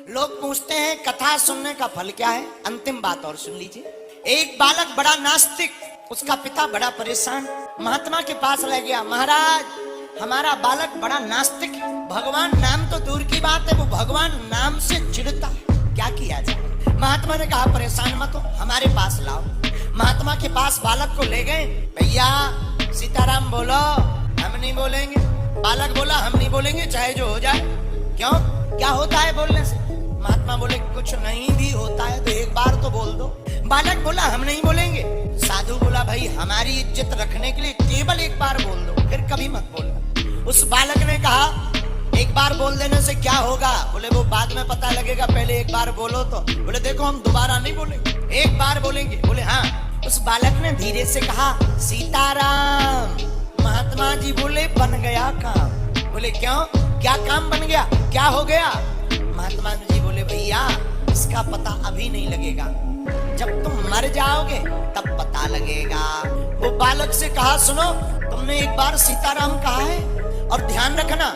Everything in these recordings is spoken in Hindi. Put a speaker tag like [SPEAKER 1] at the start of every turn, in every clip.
[SPEAKER 1] लोग पूछते हैं कथा सुनने का फल क्या है। अंतिम बात और सुन लीजिए। एक बालक बड़ा नास्तिक, उसका पिता बड़ा परेशान, महात्मा के पास ले गया। महाराज, हमारा बालक बड़ा नास्तिक है, भगवान नाम तो दूर की बात है, वो भगवान नाम से चिढ़ता है, क्या किया जाए। महात्मा ने कहा परेशान मत हो, हमारे पास लाओ। महात्मा के पास बालक को ले गए। भैया सीताराम बोलो। हम नहीं बोलेंगे। बालक बोला हम नहीं बोलेंगे, चाहे जो हो जाए। क्यों, क्या होता है बोलने से? महात्मा बोले कुछ नहीं भी होता है तो एक बार तो बोल दो। बालक बोला हम नहीं बोलेंगे। साधु बोला भाई हमारी इज्जत रखने के लिए केवल एक बार बोल दो, फिर कभी मत बोलना। उस बालक ने कहा एक बार बोल देने से क्या होगा? बोले वो बाद में पता लगेगा, पहले एक बार बोलो तो। बोले देखो हम दोबारा नहीं बोलेंगे, एक बार बोलेंगे। बोले हाँ। उस बालक ने धीरे से कहा सीताराम। महात्मा जी बोले बन गया काम। बोले क्यों, क्या काम बन गया, क्या हो गया? महात्मा जी बोले भैया इसका पता अभी नहीं लगेगा, जब तुम मर जाओगे तब पता लगेगा। वो बालक से कहा सुनो, तुमने एक बार सीताराम कहा है और ध्यान रखना,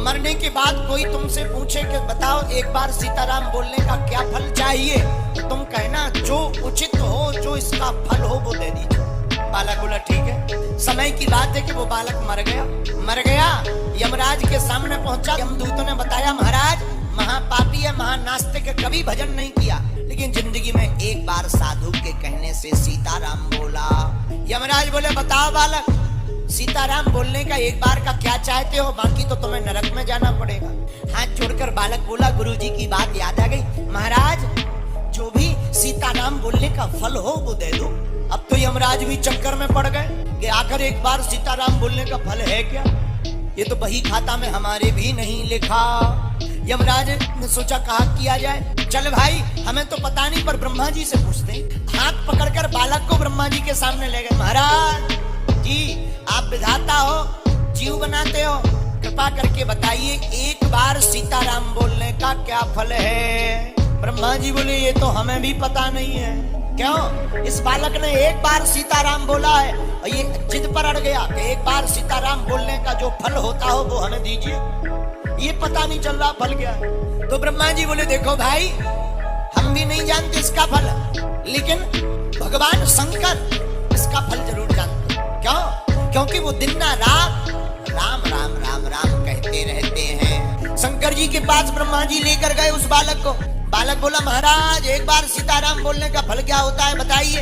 [SPEAKER 1] मरने के बाद कोई तुमसे पूछे कि बताओ एक बार सीताराम बोलने का क्या फल चाहिए, तो तुम कहना जो उचित हो, जो इसका फल हो वो दे दीजिए। बालक बोला ठीक है। समय की बात है कि वो बालक मर गया। यमराज के सामने पहुंचा। यमदूतों ने बताया महाराज महापापी है, महानास्तिक है, कभी भजन नहीं किया, लेकिन जिंदगी में एक बार साधु के कहने से सीताराम बोला। यमराज बोले बताओ बालक, सीताराम बोलने का एक बार का क्या चाहते हो, बाकी तो तुम्हें नरक में जाना पड़ेगा। हाथ जोड़कर बालक बोला गुरुजी की बात याद आ गई, महाराज जो भी सीताराम बोलने का फल हो वो दे दो। अब तो यमराज भी चक्कर में पड़ गए कि आखिर एक बार सीताराम बोलने का फल है क्या, ये तो बही खाता में हमारे भी नहीं लिखा। यमराज ने सोचा कहा किया जाए। चल भाई हमें तो पता नहीं, पर ब्रह्मा जी से पूछते हैं। हाथ पकड़कर बालक को ब्रह्मा जी के सामने ले गए। महाराज जी आप विधाता हो, जीव बनाते हो, कृपा करके बताइए एक बार सीताराम बोलने का क्या फल है? ब्रह्मा जी बोले ये तो हमें भी पता नहीं है। क्यों? इस बालक ने एक बार सीताराम बोला है और ये जिद पर अड़ गया कि एक बार सीताराम बोलने का जो फल होता हो वो हमें दीजिए, ये पता नहीं चल रहा फल क्या है। तो ब्रह्मा जी बोले देखो भाई हम भी नहीं जानते इसका फल, लेकिन भगवान शंकर इसका फल जरूर जानते। क्यों? क्योंकि वो दिन ना रात राम राम राम राम कहते रहते हैं। शंकर जी के पास ब्रह्मा जी लेकर गए उस बालक को। बालक बोला महाराज एक बार सीताराम बोलने का फल क्या होता है बताइए।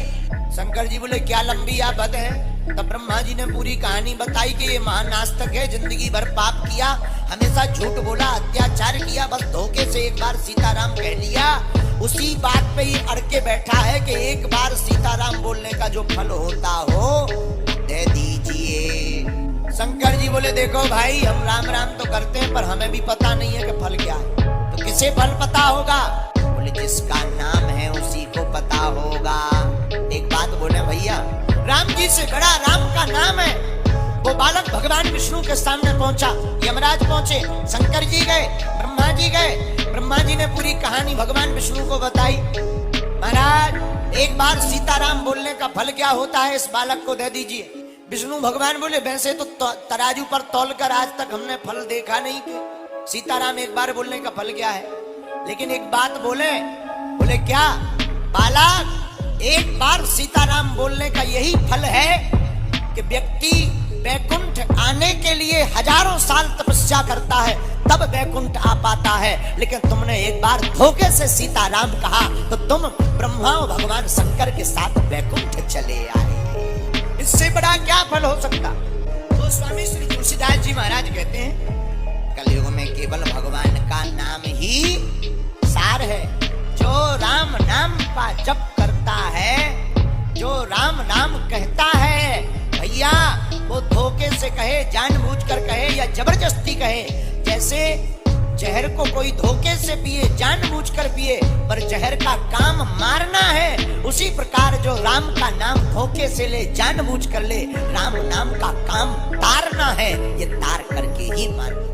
[SPEAKER 1] शंकर जी बोले क्या लंबी आफत है? तब ब्रह्मा जी ने पूरी कहानी बताई कि ये महानास्तिक है, जिंदगी भर पाप किया, हमेशा झूठ बोला, अत्याचार किया, बस धोखे से एक बार सीताराम कह लिया, उसी बात पे ही अड़ के बैठा है कि एक बार सीताराम बोलने का जो फल होता हो दे दीजिए। शंकर जी बोले देखो भाई हम राम राम तो करते हैं, पर हमें भी पता नहीं है कि फल क्या है। तो किसे फल पता होगा? बोले जिसका नाम है उसी को पता होगा। एक बात बोले भैया, राम जी से बड़ा राम का नाम है। वो बालक भगवान विष्णु के सामने पहुंचा। यमराज पहुंचे, शंकर जी गए, ब्रह्मा जी गए। ब्रह्मा जी ने पूरी कहानी भगवान विष्णु को बताई। महाराज एक बार सीताराम बोलने का फल क्या होता है इस बालक को दे दीजिए। विष्णु भगवान बोले वैसे तो तराजू पर तौलकर आज तक हमने फल देखा नहीं कि सीताराम एक बार बोलने का फल क्या है, लेकिन एक बात बोले क्या? बालक एक बार सीताराम बोलने का यही फल है कि व्यक्ति वैकुंठ आने के लिए हजारों साल तपस्या करता है तब वैकुंठ आ पाता है, लेकिन तुमने एक बार धोखे से सीताराम कहा तो तुम ब्रह्मा और भगवान शंकर के साथ वैकुंठ चले आए। इससे बड़ा क्या फल हो सकता? तो स्वामी श्री तुलसीदास जी महाराज कहते हैं कलयुग में केवल भगवान का नाम ही सार है। जो राम नाम का जप करता है, जो राम नाम कहता है, भैया वो धोखे से कहे, जानबूझकर कहे या जबरदस्ती कहे, जैसे जहर को कोई धोखे से पिए, जानबूझकर पिए, पर जहर का काम मारना है, उसी प्रकार जो राम का नाम धोखे से ले, जानबूझकर ले, राम नाम का काम तारना है, ये तार करके ही मारना।